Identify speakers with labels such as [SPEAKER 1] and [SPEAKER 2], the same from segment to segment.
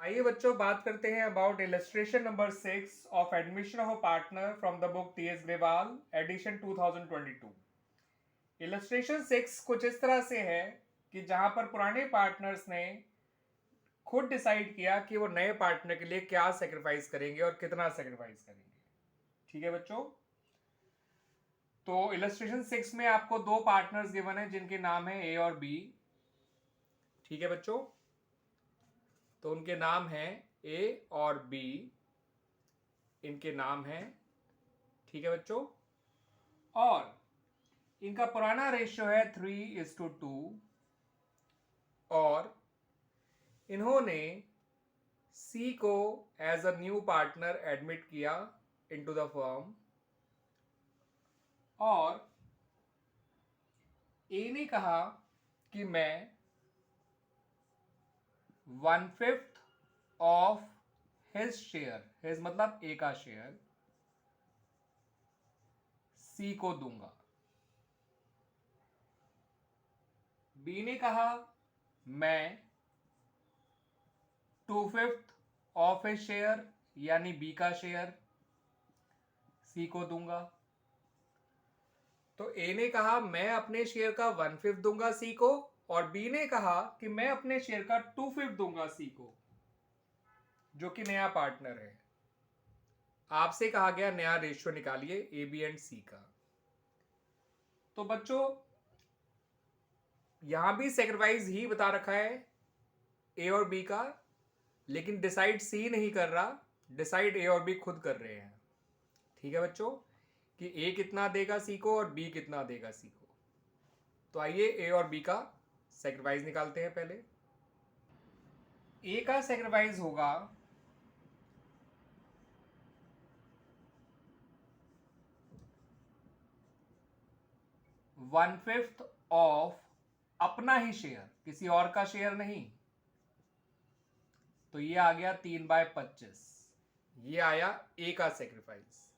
[SPEAKER 1] आइए बच्चों बात करते हैं about illustration number 6 of admission of a partner from the book T S. Grewal edition 2022। Illustration 6 कुछ इस तरह से है कि जहां पर पुराने पार्टनर्स ने खुद डिसाइड किया कि वो नए पार्टनर के लिए क्या सेक्रीफाइस करेंगे और कितना सेक्रीफाइस करेंगे। ठीक है बच्चों, तो इलस्ट्रेशन 6 में आपको दो पार्टनर्स गिवन है जिनके नाम है ए और बी। ठीक है बच्चों, तो उनके नाम हैं ए और बी, इनके नाम हैं। ठीक है बच्चों, और इनका पुराना रेशियो है 3:2 और इन्होंने सी को as a new partner admit किया इनटू द फर्म और ए ने कहा कि मैं 1/5 ऑफ हिज शेयर, हिज मतलब ए का शेयर, सी को दूंगा। बी ने कहा मैं 2/5 ऑफ हिज शेयर यानी बी का शेयर सी को दूंगा। तो ए ने कहा मैं अपने शेयर का 1/5 दूंगा सी को और बी ने कहा कि मैं अपने शेयर का 2/5 दूंगा सी को, जो कि नया पार्टनर है। आपसे कहा गया नया रेशियो निकालिए ए बी एंड सी का। तो बच्चों यहां भी सेक्रीफाइस ही बता रखा है ए और बी का, लेकिन डिसाइड सी नहीं कर रहा, डिसाइड ए और बी खुद कर रहे हैं। ठीक है बच्चों, कि ए कितना देगा सी को और बी कितना देगा सी को। तो आइए ए और बी का सेक्रीफाइस निकालते हैं। पहले ए का सेक्रीफाइस होगा 1/5 ऑफ अपना ही शेयर, किसी और का शेयर नहीं। तो ये आ गया 3/25। ये आया ए का सेक्रीफाइस।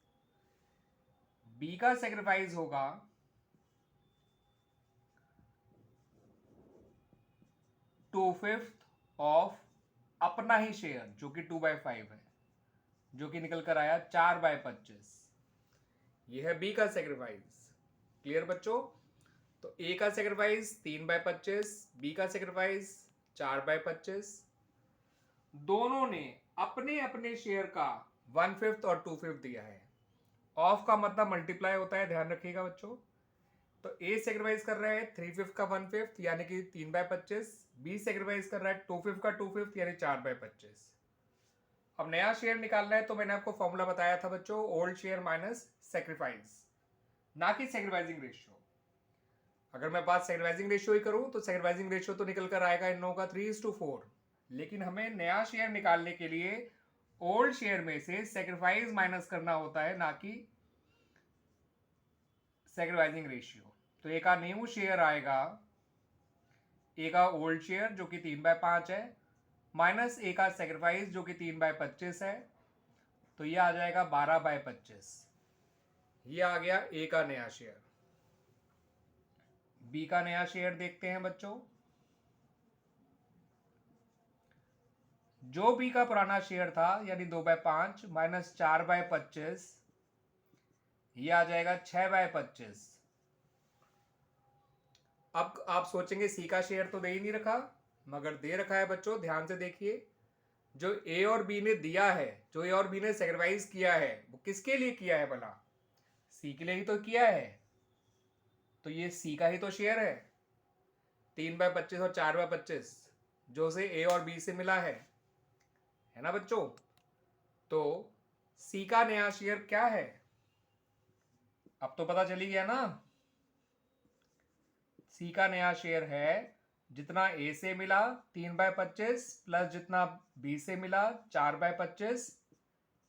[SPEAKER 1] बी का सेक्रीफाइस होगा 2/5 ऑफ अपना ही शेयर जो कि 2/5 है, जो कि निकल कर आया 4/25। ये है बी का सेक्रीफाइस। क्लियर बच्चों? तो ए का सेक्रीफाइस 3/25, बी का सेक्रीफाइस 4/25। दोनों ने अपने अपने शेयर का 1/5 और 2/5 दिया है। ऑफ का मतलब मल्टीप्लाई होता है, ध्यान रखिएगा बच्चों। तो ए सेक्रीफाइस कर रहा है 3/5 का 1/5 यानी कि 3/25। बी सेक्रीफाइस कर रहा है 2/5 का 2/5 यानी 4/25। अब नया शेयर निकालना है, तो मैंने आपको फॉर्मूला बताया था बच्चों, ओल्ड शेयर माइनस सेक्रीफाइस, ना कि सेक्रीफाइसिंग रेशियो। अगर मैं बात सेक्रीफाइसिंग रेशियो ही करूं तो सेक्रीफाइसिंग रेशियो तो निकल कर आएगा इन लोगों का 3:4, लेकिन हमें नया शेयर निकालने के लिए ओल्ड शेयर में से सेक्रीफाइस माइनस करना होता है, ना कि सेक्रीफाइसिंग रेशियो। तो ए का न्यू शेयर आएगा, ए का ओल्ड शेयर जो कि 3/5 है, माइनस ए का सेक्रीफाइस जो कि 3/25 है, तो ये आ जाएगा 12/25। ये आ गया ए का नया शेयर। बी का नया शेयर देखते हैं बच्चों। जो बी का पुराना शेयर था यानी 2/5 माइनस 4/25, ये आ जाएगा 6/25। अब आप सोचेंगे सी का शेयर तो दे ही नहीं रखा, मगर दे रखा है बच्चों। ध्यान से देखिए, जो ए और बी ने दिया है, जो ए और बी ने सेक्रीफाइस किया है, वो किसके लिए किया है भला? सी के लिए ही तो किया है। तो ये सी का ही तो शेयर है, 3/25 और 4/25, जो से ए और बी से मिला है ना बच्चों? तो सी का नया शेयर क्या है? अब तो पता चली गया ना। सी का नया शेयर है जितना ए से मिला 3/25 प्लस जितना बी से मिला 4/25,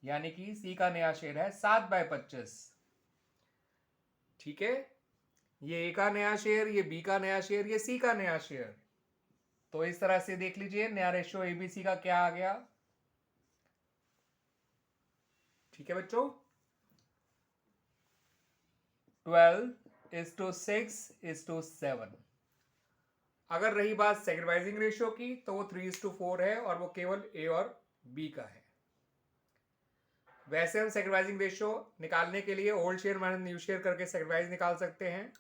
[SPEAKER 1] यानी कि सी का नया शेयर है 7/25। ठीक है, ये ए का नया शेयर, ये बी का नया शेयर, ये सी का नया शेयर। तो इस तरह से देख लीजिए नया रेशियो एबीसी का क्या आ गया। ठीक है बच्चों, 12:6:7। अगर रही बात सैक्रिफाइसिंग रेशियो की तो वो 3:4 है और वो केवल ए और बी का है। वैसे हम सैक्रिफाइसिंग रेशियो निकालने के लिए old share minus new share करके सैक्रिफाइस निकाल सकते हैं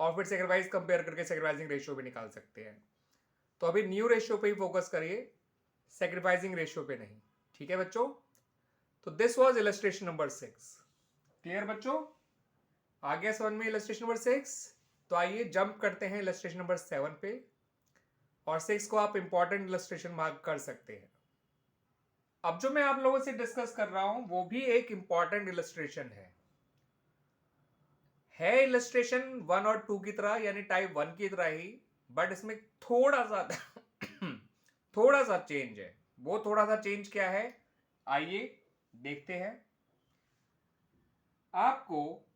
[SPEAKER 1] और फिर सैक्रिफाइस कंपेयर करके सैक्रिफाइसिंग रेशियो भी निकाल सकते हैं। तो अभी न्यू रेशियो पे ही फोकस करिए, सैक्रिफाइसिंग रेशियो पे नहीं। ठीक है बच्चों, तो this was illustration number 6। Clear बच्चों, आ गया समझ में इलस्ट्रेशन नंबर 6? तो आइए जंप करते हैं इलस्ट्रेशन नंबर 7 पे, और 6 को आप इंपॉर्टेंट इलस्ट्रेशन मार्क कर सकते हैं। अब जो मैं आप लोगों से डिस्कस कर रहा हूं वो भी एक इंपॉर्टेंट इलस्ट्रेशन है इलस्ट्रेशन 1 और 2 की तरह, यानी टाइप 1 की तरह ही, बट इसमें थोड़ा सा थोड़ा सा चेंज है। वो थोड़ा सा चेंज क्या है, आइए देखते हैं। आपको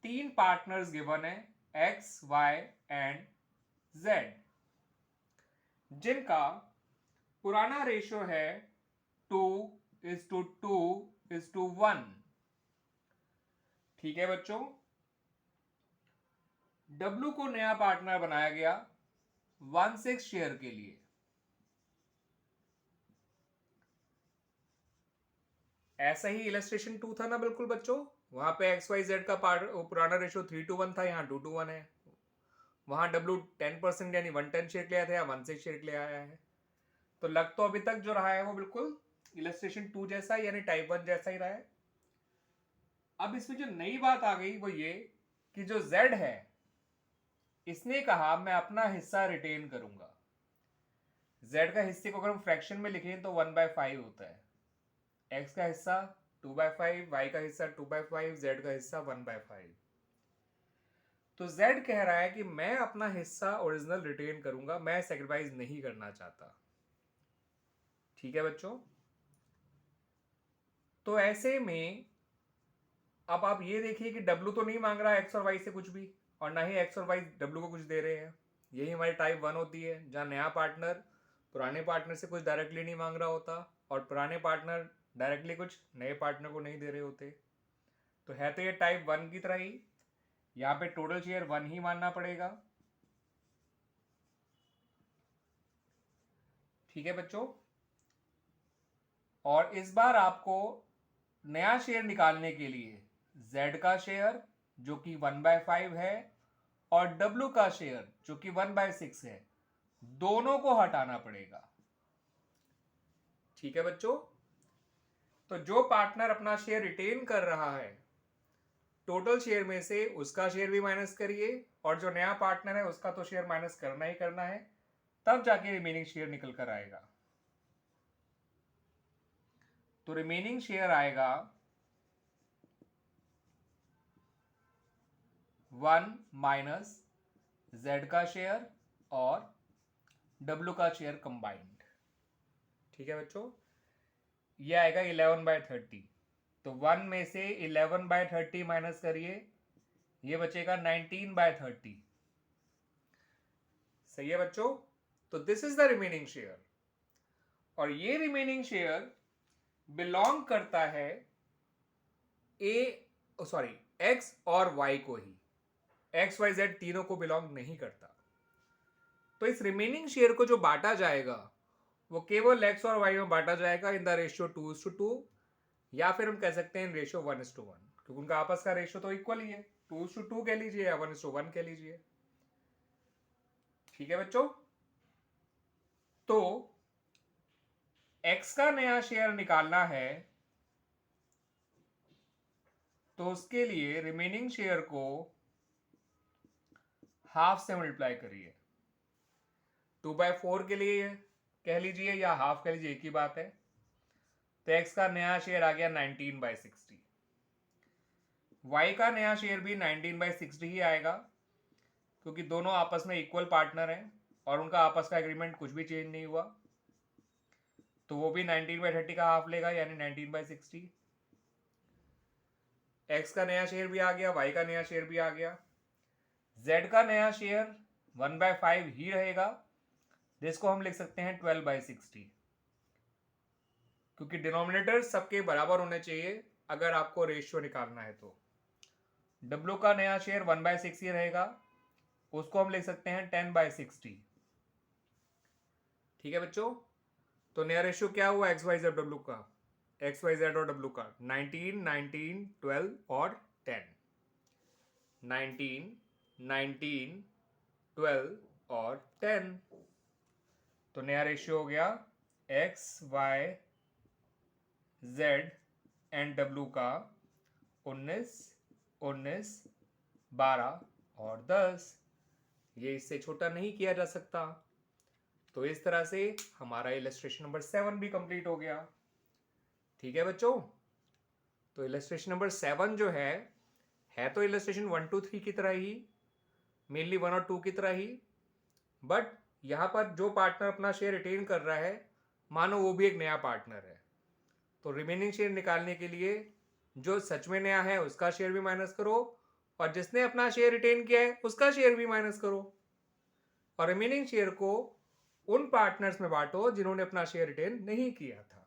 [SPEAKER 1] 3 पार्टनर्स गिवन है, एक्स वाई एंड जेड, जिनका पुराना रेशियो है 2:2:1। ठीक है बच्चों, डब्लू को नया पार्टनर बनाया गया 1/6 शेयर के लिए। ऐसा ही इलस्ट्रेशन 2 था ना बिल्कुल बच्चों, वहां पे एक्स वाई जेड का पुराना रेशियो 3:1 था, यहाँ 2:1 है। वहां डब्लू 10% यानी 1/10 शेयर ले आया था, या 1/6 शेयर ले आया है। तो लग तो अभी तक जो रहा है वो बिल्कुल इलस्ट्रेशन 2 जैसा यानी टाइप 1 जैसा ही रहा है। अब इसमें जो नई बात आ गई वो ये कि जो Z है इसने कहा मैं अपना हिस्सा रिटेन करूंगा। Z का हिस्से को अगर हम फ्रैक्शन में लिखें तो 1/5 होता है। X का हिस्सा 2/5, Y का हिस्सा 2/5, Z का हिस्सा 1/5। तो Z कह रहा है कि मैं अपना हिस्सा ओरिजिनल रिटेन करूंगा, मैं सैक्रिफाइस नहीं करना चाहता। ठीक है बच्चों, तो ऐसे में अब आप ये देखिए कि W तो नहीं मांग रहा है X और Y से कुछ भी, और ना ही X और Y W को कुछ दे रहे हैं। यही हमारी टाइप 1 होती है, जहां नया पार्टनर पुराने पार्टनर से कुछ डायरेक्टली नहीं मांग रहा होता और पुराने पार्टनर डायरेक्टली कुछ नए पार्टनर को नहीं दे रहे होते। तो है तो ये टाइप 1 की तरह ही, यहाँ पे टोटल शेयर 1 ही मानना पड़ेगा। ठीक है बच्चों, और इस बार आपको नया शेयर निकालने के लिए Z का शेयर जो कि 1/5 है और W का शेयर जो कि 1/6 है, दोनों को हटाना पड़ेगा। ठीक है बच्चों, तो जो पार्टनर अपना शेयर रिटेन कर रहा है टोटल शेयर में से उसका शेयर भी माइनस करिए, और जो नया पार्टनर है उसका तो शेयर माइनस करना ही करना है, तब जाके रिमेनिंग शेयर निकल कर आएगा। तो रिमेनिंग शेयर आएगा 1 माइनस Z का शेयर और W का शेयर कंबाइंड। ठीक है बच्चों, ये आएगा 11/30। तो 1 में से 11/30 माइनस करिए, ये बचेगा 19/30। सही है बच्चों, तो this is the remaining share, और ये रिमेनिंग शेयर बिलोंग करता है X और Y को ही, X Y Z तीनों को बिलोंग नहीं करता। तो इस रिमेनिंग शेयर को जो बांटा जाएगा वो केवल X और Y में बांटा जाएगा इन द रेशियो 2:2, या फिर हम कह सकते हैं इन रेशियो 1:1, क्योंकि उनका आपस का रेशियो तो इक्वल ही है, 2:2 कह लीजिए या 1:1 कह लीजिए। ठीक है बच्चों, तो X का नया शेयर निकालना है तो उसके लिए रिमेनिंग शेयर को हाफ से मल्टीप्लाई करिए। 2/4 के लिए कह लीजिए या हाफ कह लीजिए, एक ही बात है। तो X का नया शेयर आ गया 19/60, Y का नया शेयर भी 19/60 ही आएगा, क्योंकि दोनों आपस में इक्वल पार्टनर हैं और उनका आपस का एग्रीमेंट कुछ भी चेंज नहीं हुआ। तो वो भी 19/30 का हाफ लेगा यानी 19/60। X का नया शेयर भी आ गया, Y का नया शेयर भी आ गया। Z का नया शेयर 1/5 ही रहेगा, जिसको हम लिख सकते हैं 12/60, क्योंकि डिनोमिनेटर सबके बराबर होने चाहिए अगर आपको रेशियो निकालना है। तो W का नया शेयर 1/6 ही रहेगा, उसको हम लिख सकते हैं 10/60। ठीक है बच्चों, तो नया रेशियो क्या हुआ एक्स वाई जेड डब्ल्यू का, एक्स वाई जेड और डब्ल्यू का 19, 19, 12 और 10, 19, 19, 12 और 10। तो नया रेशियो हो गया X Y Z and W का 19, 19, 12 और 10। ये इससे छोटा नहीं किया जा सकता। तो इस तरह से हमारा इलस्ट्रेशन नंबर 7 भी कंप्लीट हो गया। ठीक है बच्चों, तो इलस्ट्रेशन नंबर 7 जो है तो इलस्ट्रेशन 1, 2, 3 की तरह ही, मेनली 1 और 2 की तरह ही, बट यहां पर जो पार्टनर अपना शेयर रिटेन कर रहा है, मानो वो भी एक नया पार्टनर है, तो रिमेनिंग शेयर निकालने के लिए जो सच में नया है उसका शेयर भी माइनस करो, और जिसने अपना शेयर रिटेन किया है उसका शेयर भी माइनस करो, और रिमेनिंग शेयर को उन पार्टनर्स में बांटो जिन्होंने अपना शेयर रिटेन नहीं किया था।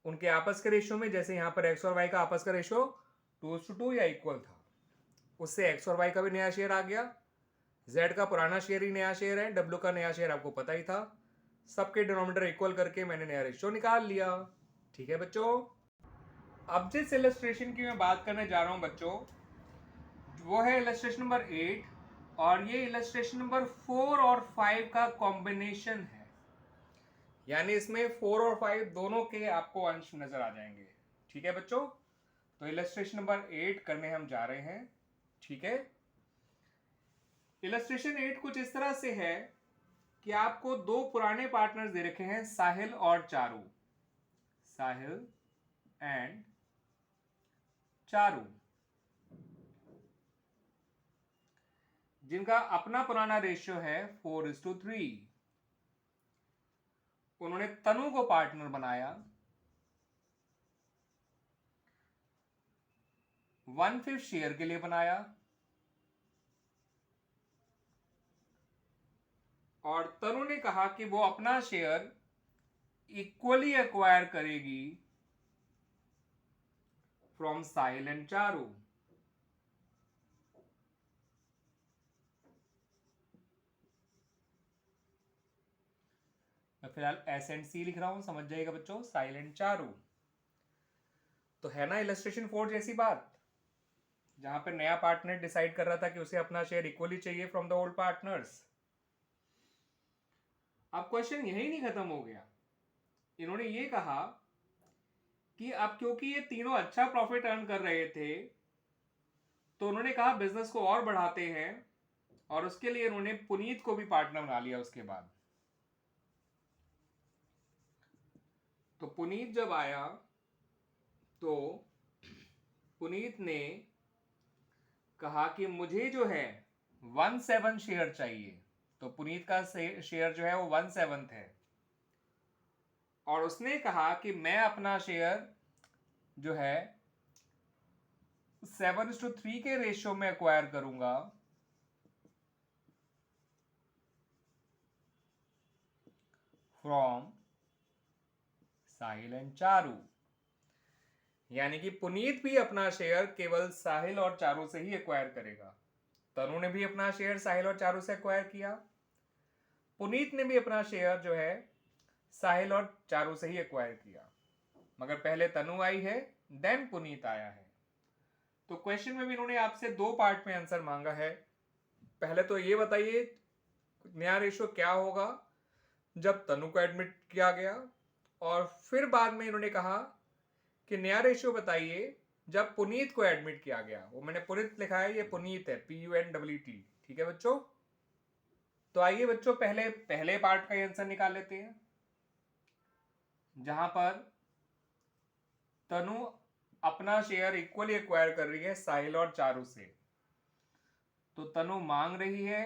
[SPEAKER 1] उनके आपस के रेशियो में, जैसे यहां पर एक्स और वाई का आपस का रेशियो 2:2 या इक्वल था, उससे एक्स और वाई का भी नया शेयर आ गया, जेड का पुराना शेयर ही नया शेयर है, डब्ल्यू का नया शेयर आपको पता ही था, सबके डिनोमिनेटर इक्वल करके मैंने नया रेशियो निकाल लिया। ठीक है बच्चों, अब जिस इलस्ट्रेशन की मैं बात करने जा रहा हूं बच्चों, वो है इलस्ट्रेशन नंबर 8, और ये इलस्ट्रेशन नंबर 4 और 5 का कॉम्बिनेशन है, यानी इसमें 4 और 5 दोनों के आपको अंश नजर आ जाएंगे। ठीक है बच्चों, तो इलस्ट्रेशन नंबर 8 करने हम जा रहे हैं। ठीक है, इलस्ट्रेशन 8 कुछ इस तरह से है कि आपको दो पुराने पार्टनर्स दे रखे हैं, साहिल और चारू, साहिल एंड चारू, जिनका अपना पुराना रेशियो है 4:3। उन्होंने तनु को पार्टनर बनाया, 1/5 शेयर के लिए बनाया, और तनु ने कहा कि वो अपना शेयर इक्वली एक्वायर करेगी फ्रॉम साहिल एंड चारू। मैं फिलहाल एस एंड सी लिख रहा हूं, समझ जाइएगा बच्चों, साहिल एंड चारू। तो है ना इलस्ट्रेशन 4 जैसी बात, जहां पर नया पार्टनर डिसाइड कर रहा था कि उसे अपना शेयर इक्वली चाहिए फ्रॉम द ओल्ड पार्टनर्स। अब क्वेश्चन यही नहीं खत्म हो गया, इन्होंने ये कहा कि अब क्योंकि ये तीनों अच्छा प्रॉफिट अर्न कर रहे थे, तो उन्होंने कहा बिजनेस को और बढ़ाते हैं, और उसके लिए उन्होंने पुनीत को भी पार्टनर बना लिया। उसके बाद तो पुनीत जब आया तो पुनीत ने कहा कि मुझे जो है 1/7 शेयर चाहिए, तो पुनीत का शेयर जो है वो 1/7 है, और उसने कहा कि मैं अपना शेयर जो है 7:3 के रेशियो में एक्वायर करूंगा फ्रॉम साहिल एंड चारू, यानी कि पुनीत भी अपना शेयर केवल साहिल और चारू से ही एक्वायर करेगा। तनु ने भी अपना शेयर साहिल और चारू से एक्वायर किया, पुनीत ने भी अपना शेयर जो है साहिल और चारू से ही एक्वायर किया, मगर पहले तनु आई है देन पुनीत आया है। तो क्वेश्चन में भी इन्होंने आपसे दो पार्ट में आंसर मांगा है। पहले तो ये बताइए नया रेशियो क्या होगा जब तनु को एडमिट किया गया, और फिर बाद में इन्होंने कहा कि नया रेशियो बताइए जब पुनीत को एडमिट किया गया। वो मैंने पुनीत लिखा है, ये पुनीत है, PUNEET। ठीक है बच्चों, तो आइए बच्चों पहले पार्ट का आंसर निकाल लेते हैं, जहां पर तनु अपना शेयर इक्वली एक्वायर कर रही है साहिल और चारू से। तो तनु मांग रही है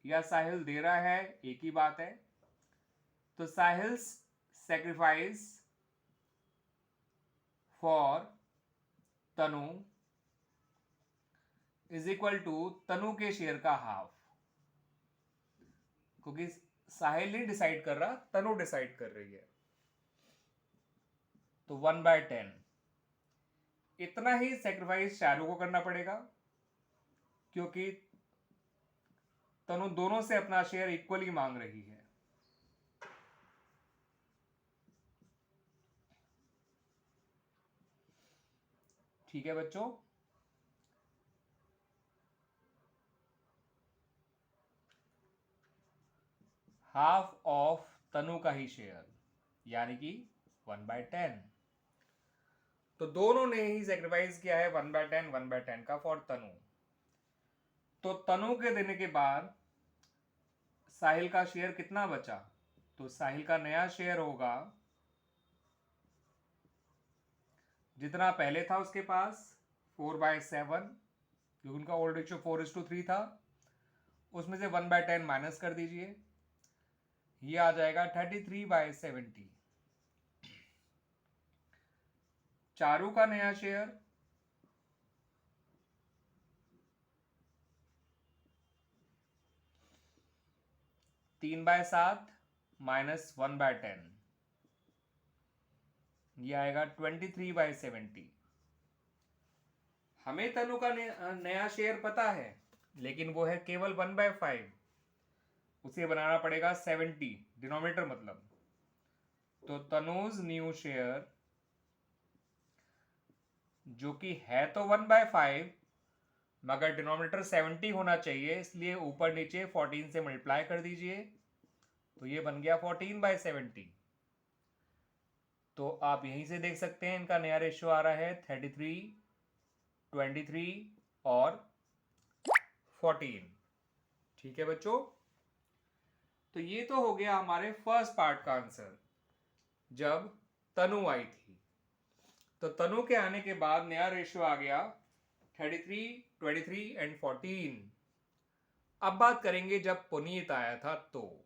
[SPEAKER 1] या साहिल दे रहा है, एक ही बात है। तो Sahil sacrifice for Tanu is equal to Tanu के शेयर का हाफ, क्योंकि साहिल नहीं डिसाइड कर रहा, तनु डिसाइड कर रही है। तो 1/10 इतना ही सेक्रीफाइस चारू को करना पड़ेगा, क्योंकि तनु दोनों से अपना शेयर इक्वली मांग रही है। ठीक है बच्चों, हाफ ऑफ तनु का ही शेयर यानी कि 1/10। तो दोनों ने ही सेक्रीफाइस किया है 1/10 का फॉर तनु। तो तनु के देने के बाद साहिल का शेयर कितना बचा? तो साहिल का नया शेयर होगा जितना पहले था उसके पास 4/7, क्योंकि उनका ओल्ड रेशियो 4:3 था, उसमें से 1/10 माइनस कर दीजिए, ये आ जाएगा 33/70। चारू का नया शेयर 3/7 माइनस 1/10, ये आएगा 23/70। हमें तनु का नया शेयर पता है, लेकिन वो है केवल 1/5, उसे बनाना पड़ेगा 70 डिनोमिनेटर मतलब। तो तनुज न्यू शेयर जो कि है तो 1/5 मगर डिनोमिनेटर 70 होना चाहिए, इसलिए ऊपर नीचे 14 से मल्टीप्लाई कर दीजिए, तो ये बन गया 14/70। तो आप यहीं से देख सकते हैं इनका नया रेशियो आ रहा है 33, 23 और 14। ठीक है बच्चों, तो ये तो हो गया हमारे फर्स्ट पार्ट का आंसर जब तनु आई थी। तो तनु के आने के बाद नया रेशियो आ गया 33, 23 एंड 14। अब बात करेंगे जब पुनीत आया था, तो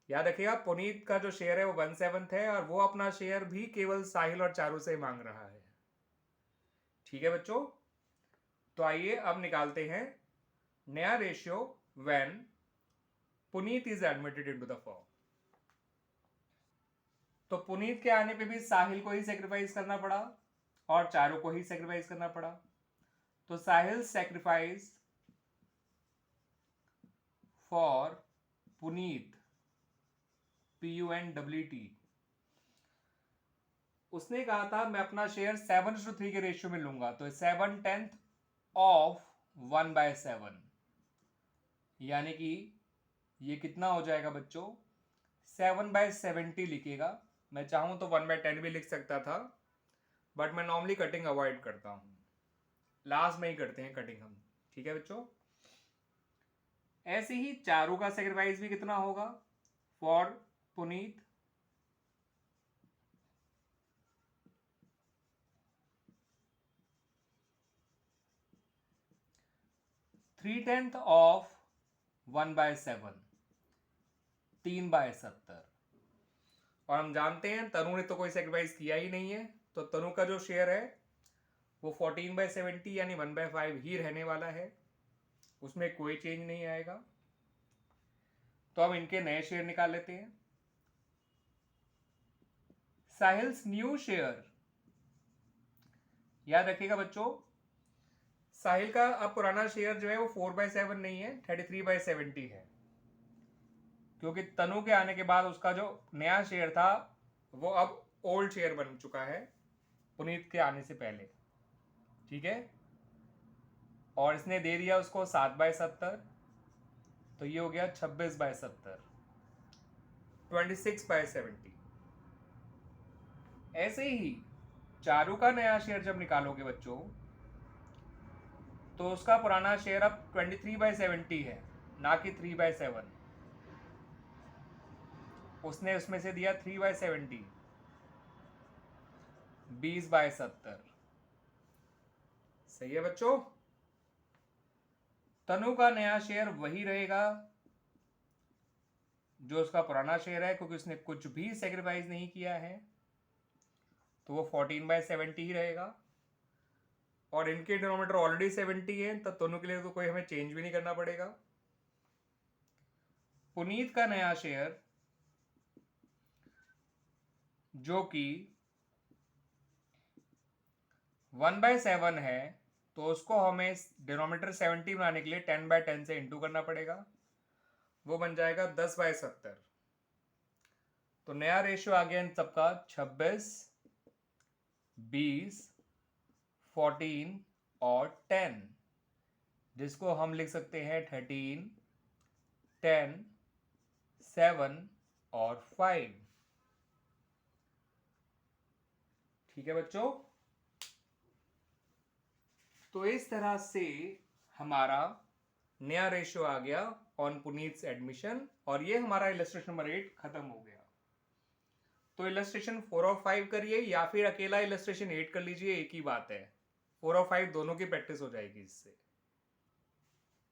[SPEAKER 1] याद रखिएगा पुनीत का जो शेयर है वो 1/7 है और वो अपना शेयर भी केवल साहिल और चारू से मांग रहा है। ठीक है बच्चों, तो आइए अब निकालते हैं नया ratio when Puneet is admitted into the firm. तो पुनीत के आने पे भी साहिल को ही सेक्रीफाइस करना पड़ा और चारू को ही सेक्रीफाइस करना पड़ा। तो Sahil sacrifice for Puneet, PUNWT। उसने कहा था मैं अपना शेयर 7:3 के रेशियो में लूंगा, तो 7/10 ऑफ 1/7 यानी कि ये कितना हो जाएगा बच्चों 7/70 लिखेगा। मैं चाहूं तो 1/10 भी लिख सकता था, बट मैं नॉर्मली कटिंग अवॉइड करता हूं, लास्ट में ही करते हैं कटिंग हम। ठीक है बच्चों, ऐसे ही चारू का सेक्रीफाइस भी कितना होगा for Puneet, three tenth of 1/7, 3/70। और हम जानते हैं तनु ने तो कोई सेक्रीफाइस किया ही नहीं है, तो तनु का जो शेयर है वो 14/70 यानी 1/5 ही रहने वाला है, उसमें कोई चेंज नहीं आएगा। तो हम इनके नए शेयर निकाल लेते हैं। साहिल्स न्यू शेयर, याद रखिएगा बच्चों साहिल का अब पुराना शेयर जो है वो 4/7 नहीं है, 33/70 है, क्योंकि तनु के आने के बाद उसका जो नया शेयर था वो अब ओल्ड शेयर बन चुका है पुनीत के आने से पहले। ठीक है, और इसने दे दिया उसको 7/70, तो ये हो गया 26/70, 26/70। ऐसे ही चारू का नया शेयर जब निकालोगे बच्चों, तो उसका पुराना शेयर अब 23/70 है, ना कि 3/7। उसने उसमें से दिया 3/70, 20/70। सही है बच्चों, तनु का नया शेयर वही रहेगा जो उसका पुराना शेयर है, क्योंकि उसने कुछ भी सेक्रीफाइस नहीं किया है, तो वो 14/70 ही रहेगा। और इनके डिनोमिनेटर ऑलरेडी 70 है, तो तनु के लिए तो कोई हमें चेंज भी नहीं करना पड़ेगा। पुनीत का नया शेयर जो कि 1/7 है, तो उसको हमें डिनोमिनेटर 70 बनाने के लिए 10/10 से इंटू करना पड़ेगा, वो बन जाएगा 10/70। तो नया रेशियो आ गया इन सबका 26, 20, 14 और 10, जिसको हम लिख सकते हैं 13, 10, 7 और 5। ठीक है बच्चों, तो इस तरह से हमारा नया रेशियो आ गया ऑन पुनीत्स एडमिशन, और ये हमारा इलस्ट्रेशन नंबर 8 खत्म हो गया। तो इलस्ट्रेशन 4 और 5 करिए या फिर अकेला इलस्ट्रेशन 8 कर लीजिए, एक ही बात है। 4 और 5 दोनों की प्रैक्टिस हो जाएगी इससे।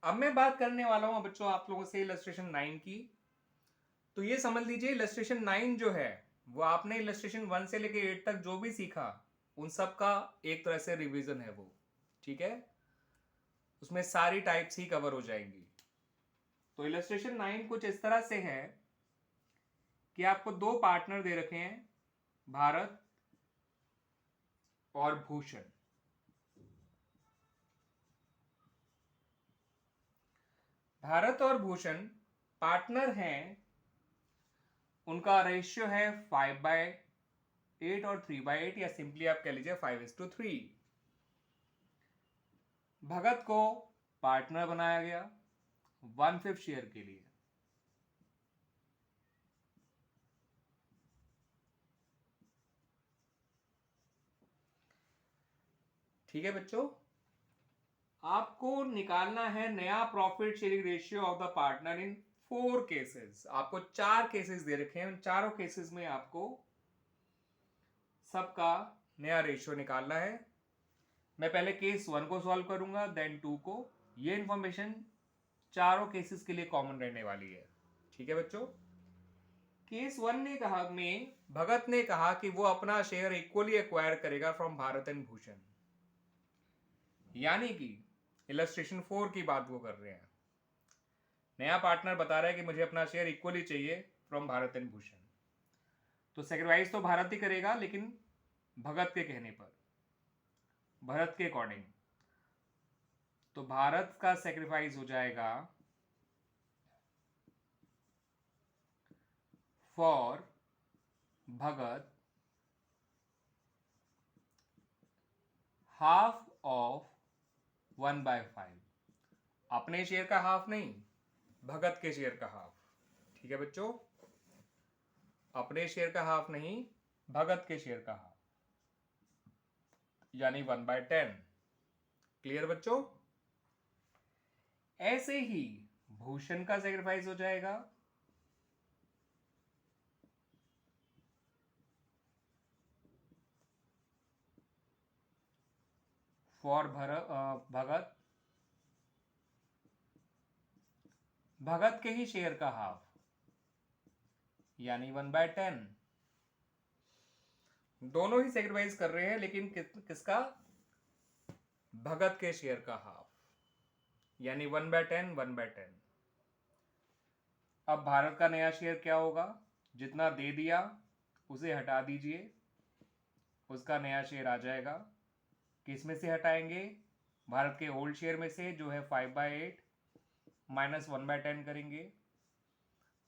[SPEAKER 1] अब मैं बात करने वाला हूं बच्चों आप लोगों से इलस्ट्रेशन 9 की। तो ये समझ लीजिए इलस्ट्रेशन 9 जो है वो आपने इलस्ट्रेशन 1 से लेके 8 तक जो भी सीखा उन सब का एक तरह से रिवीजन है वो। ठीक है, उसमें सारी टाइप्स ही कवर हो जाएंगी। तो इलस्ट्रेशन 9 कुछ इस तरह से है कि आपको दो पार्टनर दे रखे हैं, भारत और भूषण। भारत और भूषण पार्टनर हैं, उनका रेशियो है 5/8 और 3/8, या सिंपली आप कह लीजिए 5:3। भगत को पार्टनर बनाया गया 1/5 शेयर के लिए। ठीक है बच्चों, आपको निकालना है नया profit sharing ratio of the partner in 4 cases. आपको 4 केसेस दे रखे हैं, उन चारों केसेस में आपको सबका नया रेशियो निकालना है। मैं पहले केस 1 को सॉल्व करूंगा, देन 2 को। ये इंफॉर्मेशन चारों केसेस के लिए कॉमन रहने वाली है। ठीक है बच्चों, केस 1 ने कहा में भगत ने कहा कि वो अपना शेयर इक्वली एक्वायर करेगा फ्रॉम भारत एंड भूषण, यानी कि इलस्ट्रेशन 4 की बात वो कर रहे हैं। नया पार्टनर बता रहा है कि मुझे अपना शेयर इक्वली चाहिए फ्रॉम भारत एंड भूषण। तो सेक्रीफाइस तो भारत ही करेगा, लेकिन भगत के कहने पर, भरत के अकॉर्डिंग। तो भारत का सेक्रीफाइस हो जाएगा फॉर भगत हाफ ऑफ 1/5। अपने शेयर का हाफ नहीं, भगत के शेयर का हाफ। ठीक है बच्चों, अपने शेयर का हाफ नहीं, भगत के शेयर का हाफ, यानी 1/10। क्लियर बच्चों? ऐसे ही भूषण का सेक्रीफाइस हो जाएगा फॉर भगत, भगत के ही शेयर का हाफ, यानी 1/10। दोनों ही सेक्रीफाइस कर रहे हैं, लेकिन किसका? भगत के शेयर का हाफ, यानी 1/10, 1/10। अब भारत का नया शेयर क्या होगा? जितना दे दिया उसे हटा दीजिए, उसका नया शेयर आ जाएगा। किस में से हटाएंगे? भारत के ओल्ड शेयर में से, जो है 5/8 माइनस 1/10 करेंगे।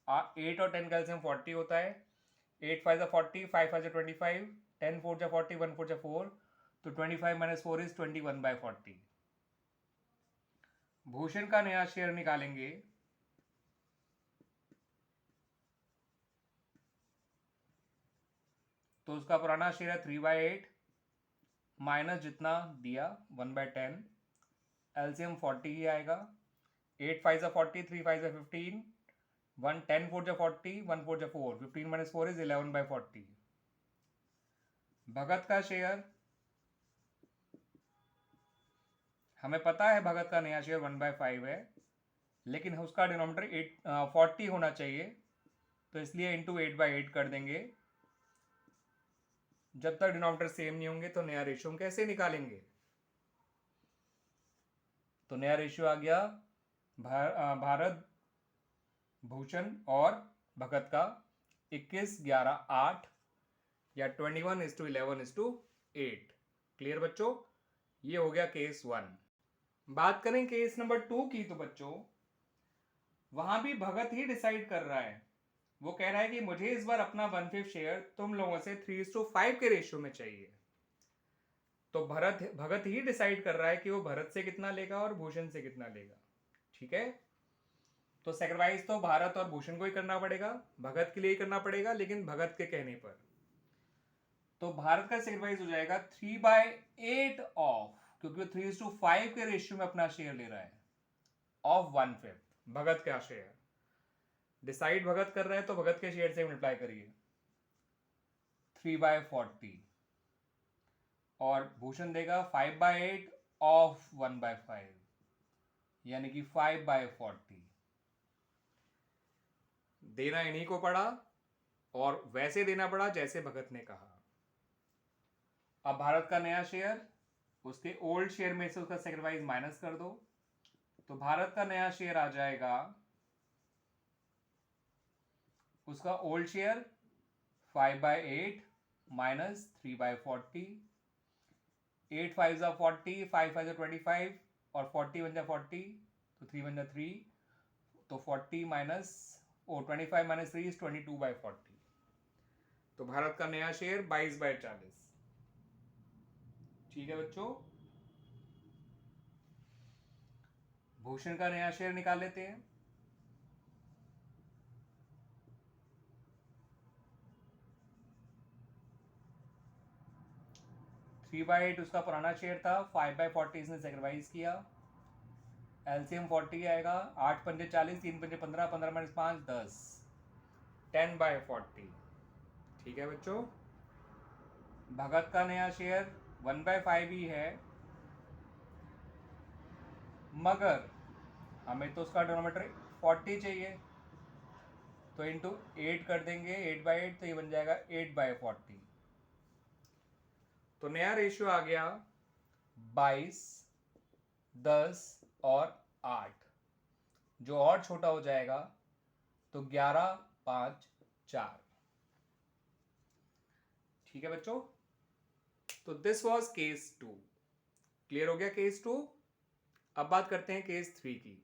[SPEAKER 1] 8 और 10 का एलसीएम 40 होता है। 8 5 40, 5 5 25, 10 4 40, 1 4 4, तो 25 माइनस 4 इज 21/40। भूषण का नया शेयर निकालेंगे, तो उसका पुराना शेयर है 3/8 माइनस जितना दिया 1/10, एलसीएम 40 ही आएगा। 8 5 40, 3 5 15, 1 10 4 40, 1 4 4, 15 माइनस 4 इज 11/40। भगत का शेयर, हमें पता है भगत का नया शेयर 1/5 है, लेकिन उसका डिनोमिनेटर 40 होना चाहिए, तो इसलिए इंटू 8/8 कर देंगे। जब तक डिनोमिनेटर सेम नहीं होंगे तो नया रेशियो हम कैसे निकालेंगे? तो नया रेशियो आ गया भारत, भूषण और भगत का 21, 11, 8, या 21:11:8। क्लियर बच्चों? ये हो गया केस 1। बात करें केस नंबर 2 की, तो बच्चों वहां भी भगत ही डिसाइड कर रहा है। वो कह रहा है कि मुझे इस बार अपना 1/5 शेयर तुम लोगों से 3:5 के रेशियो में चाहिए। तो भगत ही डिसाइड कर रहा है कि वो भरत से कितना लेगा और भूषण से कितना लेगा। ठीक है, तो सेक्रीफाइस तो भारत और भूषण को ही करना पड़ेगा, भगत के लिए ही करना पड़ेगा, लेकिन भगत के कहने पर। तो भारत का सेक्रीफाइस हो जाएगा 3/8 ऑफ, क्योंकि वो 3:5 के रेशियो में अपना शेयर ले रहा है, ऑफ 1/5 भगत का शेयर। डिसाइड भगत कर रहा है तो भगत के शेयर से मल्टीप्लाई करिए 3/40, और भूषण देगा 5/8 ऑफ 1/5, यानी कि 5/40। देना इन्हीं को पड़ा और वैसे देना पड़ा जैसे भगत ने कहा। अब भारत का नया शेयर, उसके ओल्ड शेयर में से उसका सेक्रीफाइस माइनस कर दो, तो भारत का नया शेयर आ जाएगा, उसका ओल्ड शेयर 5/8 माइनस 3/40, 8 5 जा 40, 5 5 जा 25, और 40 1 जा 40, तो 3 1 जा 3, तो 40 माइनस 25 माइनस 3 इज 22/40। तो भारत का नया शेयर 22/40। ठीक है बच्चों, भूषण का नया शेयर निकाल लेते हैं। थ्री बाई एट उसका पुराना शेयर था, 5/40 इसने सेक्रीफाइस किया। एलसीएम 40 आएगा, 8 पंजे 40, 3 पंजे 15, 15 माइनस 5 10, 10/40। ठीक है बच्चों, भगत का नया शेयर 1/5 ही है, मगर हमें तो उसका डिनोमिनेटर 40 चाहिए, तो इंटू 8 कर देंगे, 8/8, तो ये बन जाएगा 8/40। तो नया रेशियो आ गया 22, 10 और 8, जो और छोटा हो जाएगा, तो 11 5 4। ठीक है बच्चों, तो दिस वाज केस 2। क्लियर हो गया केस 2। अब बात करते हैं केस 3 की।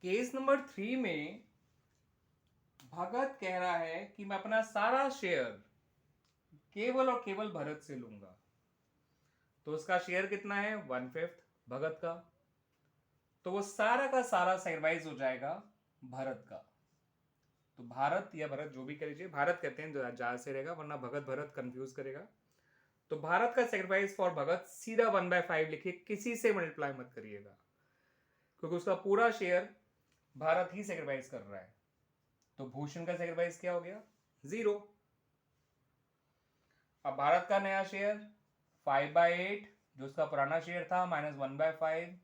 [SPEAKER 1] केस नंबर 3 में भगत कह रहा है कि मैं अपना सारा शेयर केवल और केवल भरत से लूंगा। तो उसका शेयर कितना है, 1/5 भगत का, तो वो सारा का सारा सेक्रीफाइस हो जाएगा भरत का। तो भारत या भरत जो भी कह लीजिए, भारत कहते हैं ज्यादा से रहेगा, वरना भगत भरत कंफ्यूज करेगा। तो भारत का सेक्रीफाइस फॉर भगत सीधा 1/5 लिखिए, किसी से मल्टीप्लाई मत करिएगा, क्योंकि उसका पूरा शेयर भारत ही सेक्रीफाइस कर रहा है। तो भूषण का सेक्रीफाइस क्या हो गया, 0। अब भारत का नया शेयर 5/8 जो उसका पुराना शेयर था, माइनस 1/5,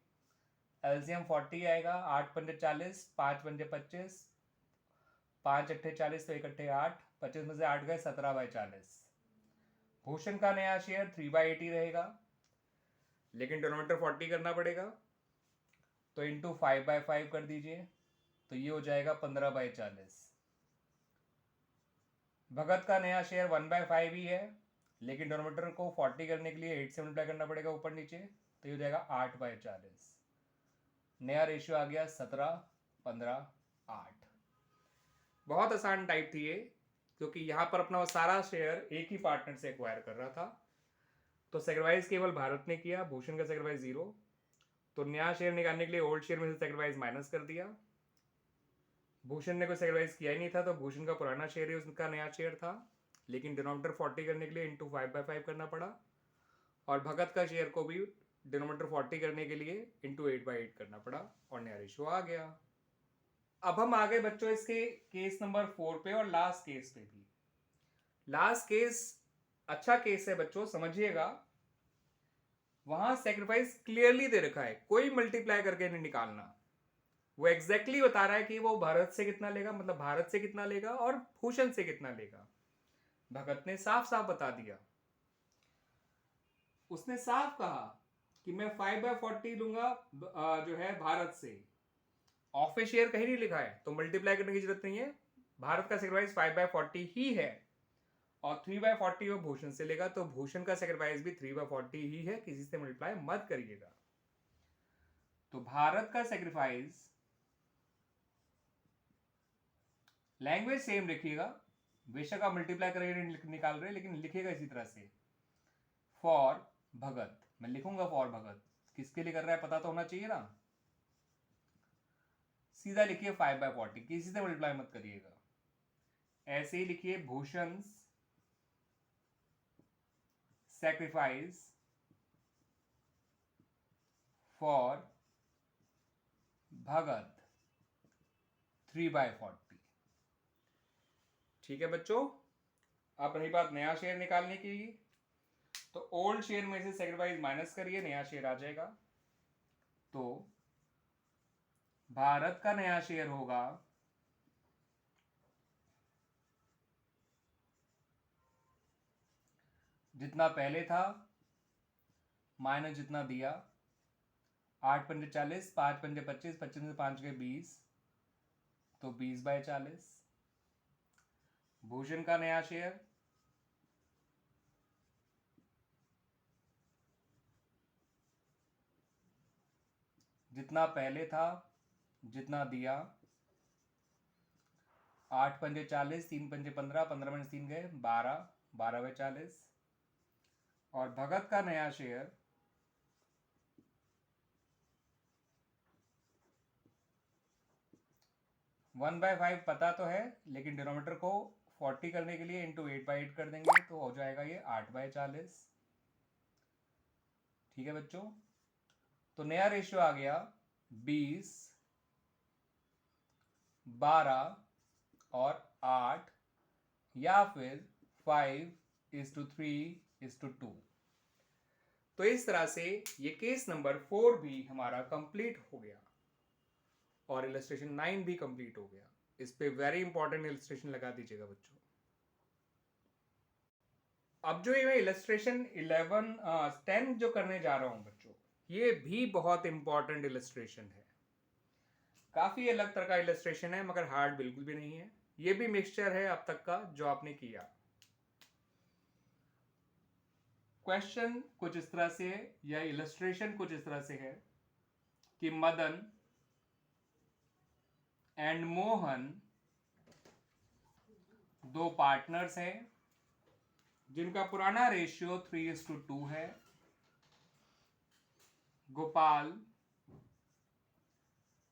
[SPEAKER 1] एलसीएम 40 आएगा, 8 पंजे 40, 5 पंजे 25, 5 अट्ठे 40, तो 1 अट्ठे 8, 25 में से 8 गए, 17/40। भूषण का नया शेयर 3/8 ही रहेगा, लेकिन डिनोमिनेटर 40 करना पड़ेगा, तो इंटू 5/5 कर दीजिए, तो ये हो जाएगा 15/40। भगत का नया शेयर 1/5 ही है, लेकिन डिनोमिनेटर को 40 करने के लिए 8 से मल्टीप्लाई करना पड़ेगा ऊपर नीचे, तो ये हो जाएगा 8/40। नया रेशियो आ गया 17 15 8। बहुत आसान टाइप थी ये, क्योंकि यहां पर अपना वो सारा शेयर एक ही पार्टनर से एक्वायर कर रहा था। तो सेक्रीफाइस केवल भारत ने किया, भूषण का सेक्रीफाइस 0। तो नया शेयर निकालने के लिए ओल्ड शेयर में से सेक्रीफाइस माइनस कर दिया। भूषण ने कोई सेक्रीफाइस किया ही नहीं था, तो भूषण का पुराना शेयर ही उसका नया शेयर था, लेकिन डिनोमिनेटर 40 करने के लिए इंटू 5/5 करना पड़ा, और भगत का शेयर को भी डिनोमिनेटर 40 करने के लिए इंटू 8/8 करना पड़ा, और नया रेशियो आ गया। अब हम आ गए बच्चों इसके केस नंबर 4 पे और लास्ट केस पे भी। लास्ट केस अच्छा केस है बच्चों, समझिएगा। वहां सेक्रीफाइस क्लियरली दे रखा है, कोई मल्टीप्लाई करके नहीं निकालना। वो एग्जैक्टली बता रहा है कि वो भारत से कितना लेगा, मतलब भारत से कितना लेगा और भूषण से कितना लेगा। भगत ने साफ साफ बता दिया, उसने साफ कहा कि मैं 5/40 लूंगा जो है भारत से। ऑफिस शेयर कहीं नहीं लिखा है, तो मल्टीप्लाई करने की जरूरत नहीं है। भारत का सेक्रीफाइस 5/40 ही है, और 3/40 वो भूषण से लेगा, तो भूषण का सेक्रीफाइस भी 3/40 ही है, किसी से मल्टीप्लाई मत करिएगा। तो भारत का सेक्रीफाइस लैंग्वेज सेम लिखिएगा, बेशक आप मल्टीप्लाई करके निकाल रहे हैं, लेकिन लिखिएगा इसी तरह से। फॉर भगत, मैं लिखूंगा फॉर भगत, किसके लिए कर रहा है पता तो होना चाहिए ना। सीधा लिखिए 5/40, किसी से मल्टीप्लाई मत करिएगा। ऐसे ही लिखिए भूषण सैक्रिफाइस फॉर भगत 3/40। ठीक है बच्चों, अब रही बात नया शेयर निकालने की, तो ओल्ड शेयर में से सैक्रिफाइस माइनस करिए, नया शेयर आ जाएगा। तो भारत का नया शेयर होगा जितना पहले था माइनस जितना दिया, 8×5 = 40, 5×5 = 25, 25 में 5 गए 20, तो 20/40। भूषण का नया शेयर जितना पहले था जितना दिया, 8×5 = 40, 3×5 = 15, 15 में 3 गए 12, 12/40। और भगत का नया शेयर 1/5 पता तो है, लेकिन डिनोमिनेटर को 40 करने के लिए इंटू 8/8 कर देंगे, तो हो जाएगा ये 8/40। ठीक है बच्चों, तो नया रेशियो आ गया 20, 12 और 8, या फिर 5:3:2। तो इस तरह से ये केस नंबर 4 भी हमारा कंप्लीट हो गया और इलस्ट्रेशन 9 भी कंप्लीट हो गया। इस पे वेरी इंपॉर्टेंट इलस्ट्रेशन लगा दीजिएगा बच्चों। अब जो ये मैं इलस्ट्रेशन 10 जो करने जा रहा हूं बच्चों, ये भी बहुत इंपॉर्टेंट इलस्ट्रेशन है। काफी अलग तरह का इलस्ट्रेशन है, मगर हार्ड बिल्कुल भी नहीं है। ये भी मिक्सचर है अब तक का जो आपने किया। क्वेश्चन कुछ इस तरह से है, या इलस्ट्रेशन कुछ इस तरह से है कि मदन एंड मोहन दो पार्टनर्स हैं जिनका पुराना रेशियो 3:2 है। गोपाल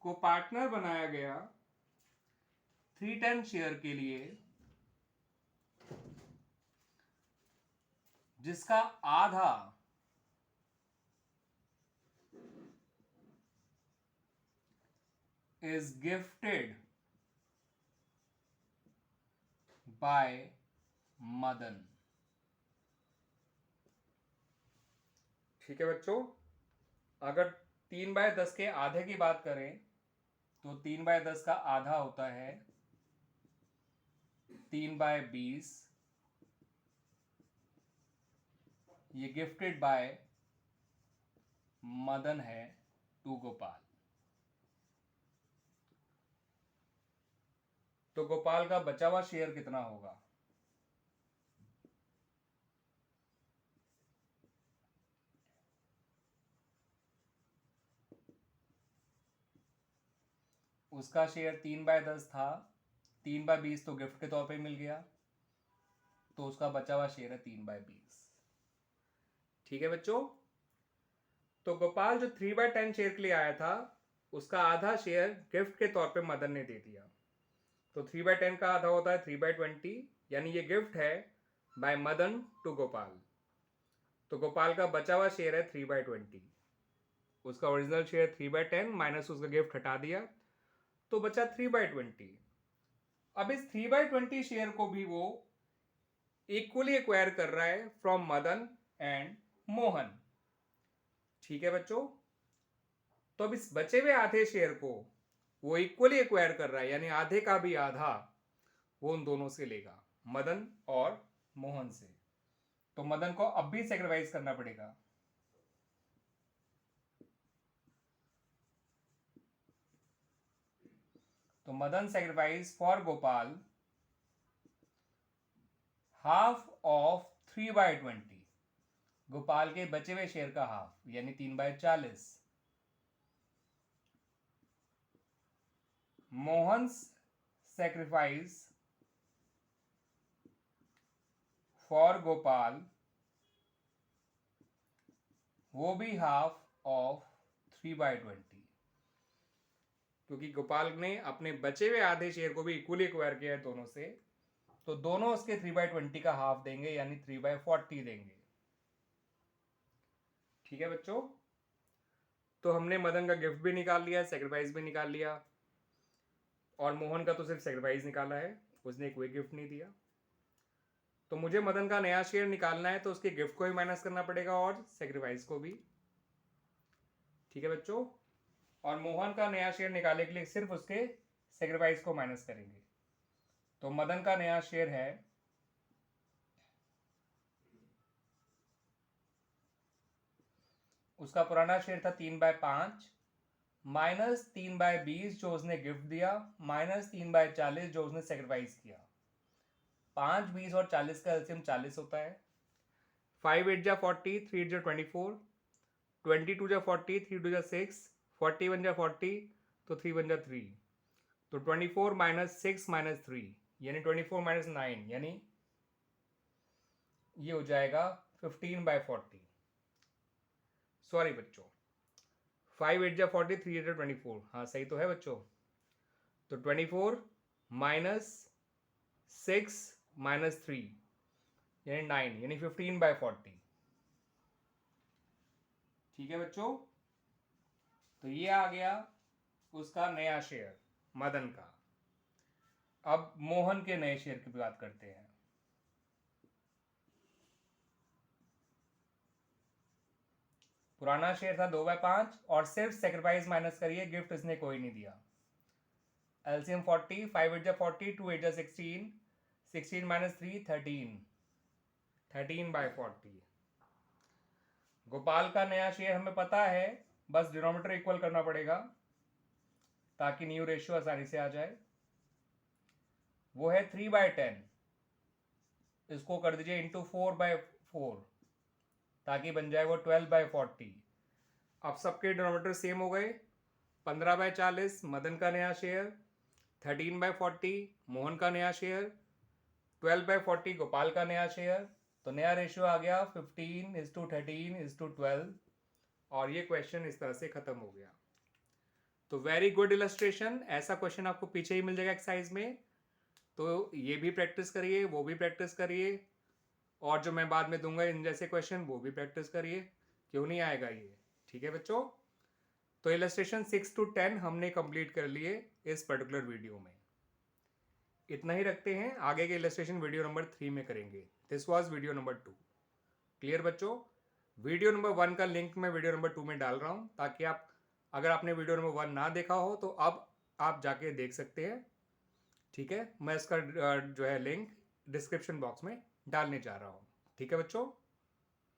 [SPEAKER 1] को पार्टनर बनाया गया 310 शेयर के लिए, जिसका आधा is gifted by मदन। ठीक है बच्चों, अगर 3/10 के आधे की बात करें तो 3/10 का आधा होता है 3/20। ये गिफ्टेड बाय मदन है टू गोपाल। तो गोपाल का बचा हुआ शेयर कितना होगा? उसका शेयर 3/10 था, 3/20 तो गिफ्ट के तौर पे मिल गया, तो उसका बचा हुआ शेयर है 3/20। ठीक है बच्चों, तो गोपाल जो 3/10 शेयर के लिए आया था, उसका आधा शेयर गिफ्ट के तौर पे मदन ने दे दिया। तो 3/10 का आधा होता है 3/20, यानी ये गिफ्ट है बाय मदन टू गोपाल। तो गोपाल का बचा हुआ शेयर है 3/20। उसका ओरिजिनल शेयर 3/10 माइनस उसका गिफ्ट हटा दिया, तो बचा 3/20। अब इस 3/20 शेयर को भी वो इक्वली एक्वायर कर रहा है फ्रॉम मदन एंड मोहन। ठीक है बच्चों, तो अब इस बचे हुए आधे शेयर को वो इक्वली एक्वायर कर रहा है, यानी आधे का भी आधा वो उन दोनों से लेगा, मदन और मोहन से। तो मदन को अब भी सेक्रीफाइस करना पड़ेगा। तो Madan sacrifice for Gopal half of 3/20, Gopal के बचे हुए शेयर का हाफ, यानी 3/40। मोहन sacrifice for Gopal वो भी हाफ ऑफ 3/20, क्योंकि गोपाल ने अपने बचे हुए आधे शेयर को भी इक्वली एक्वायर किया है दोनों से, तो दोनों उसके 3/20 का हाफ देंगे, यानी 3/40 देंगे। ठीक है बच्चों, तो हमने मदन का गिफ्ट भी निकाल लिया, सेक्रीफाइस भी निकाल लिया, और मोहन का तो सिर्फ सेक्रीफाइस निकाला है, उसने कोई गिफ्ट नहीं दिया। तो मुझे मदन का नया शेयर निकालना है, तो उसके गिफ्ट को भी माइनस करना पड़ेगा और सेक्रीफाइस को भी। ठीक है बच्चों, और मोहन का नया शेयर निकालने के लिए सिर्फ उसके सेक्रीफाइस को माइनस करेंगे। तो मदन का नया शेयर है उसका पुराना शेयर था 3/5 माइनस 3/20 जो उसने गिफ्ट दिया, माइनस 3/40 जो उसने सेक्रीफाइस किया। 5, 20 और 40 का एलसीएम 40 होता है। 5 8 जा 40, 3 8 जा 24, 22 जा 40, 3 2 जा 6, 41 जा 40, तो 3 1 जा 3, तो 24 माइनस 6 माइनस 3 यानी 24 माइनस 9, यानी ये हो जाएगा 15/40। सॉरी बच्चों, 5 8 जा 40, 3 8 जा 24, हाँ सही तो है बच्चों। तो 24 माइनस 6 माइनस 3 यानी 9, यानी 15/40। ठीक है बच्चों, तो ये आ गया उसका नया शेयर मदन का। अब मोहन के नए शेयर की बात करते हैं। पुराना शेयर था 2/5 और सिर्फ सेक्रीफाइस माइनस करिए, गिफ्ट इसने कोई नहीं दिया। एलसीएम 40, 5 8 जा 40, 2 8 जा 16, 16 माइनस 3 13, 13/40। गोपाल का नया शेयर हमें पता है, बस डिनोमिनेटर इक्वल करना पड़ेगा ताकि न्यू रेशियो आसानी से आ जाए। वो है 3/10, इसको कर दीजिए इंटू 4/4 ताकि बन जाए वो 12/40। अब सबके डिनोमिनेटर सेम हो गए। 15/40 मदन का नया शेयर, 13/40 मोहन का नया शेयर, 12/40 गोपाल का नया शेयर। तो नया रेशियो आ गया 15:13:12, और ये क्वेश्चन इस तरह से खत्म हो गया। तो वेरी गुड इलस्ट्रेशन, ऐसा क्वेश्चन आपको पीछे ही मिल जाएगा एक्सरसाइज में। तो ये भी प्रैक्टिस करिए, वो भी प्रैक्टिस करिए, और जो मैं बाद में दूंगा इन जैसे क्वेश्चन वो भी प्रैक्टिस करिए, क्यों नहीं आएगा ये। ठीक है बच्चों, तो इलस्ट्रेशन 6 to 10 हमने कंप्लीट कर लिए इस पर्टिकुलर वीडियो में। इतना ही रखते हैं, आगे के इलस्ट्रेशन वीडियो नंबर 3 में करेंगे। This was video number 2। Clear बच्चों? वीडियो नंबर 1 का लिंक मैं वीडियो नंबर 2 में डाल रहा हूँ, ताकि आप अगर आपने वीडियो नंबर 1 ना देखा हो तो अब आप जाके देख सकते हैं। ठीक है, मैं इसका जो है लिंक डिस्क्रिप्शन बॉक्स में डालने जा रहा हूँ। ठीक है बच्चों।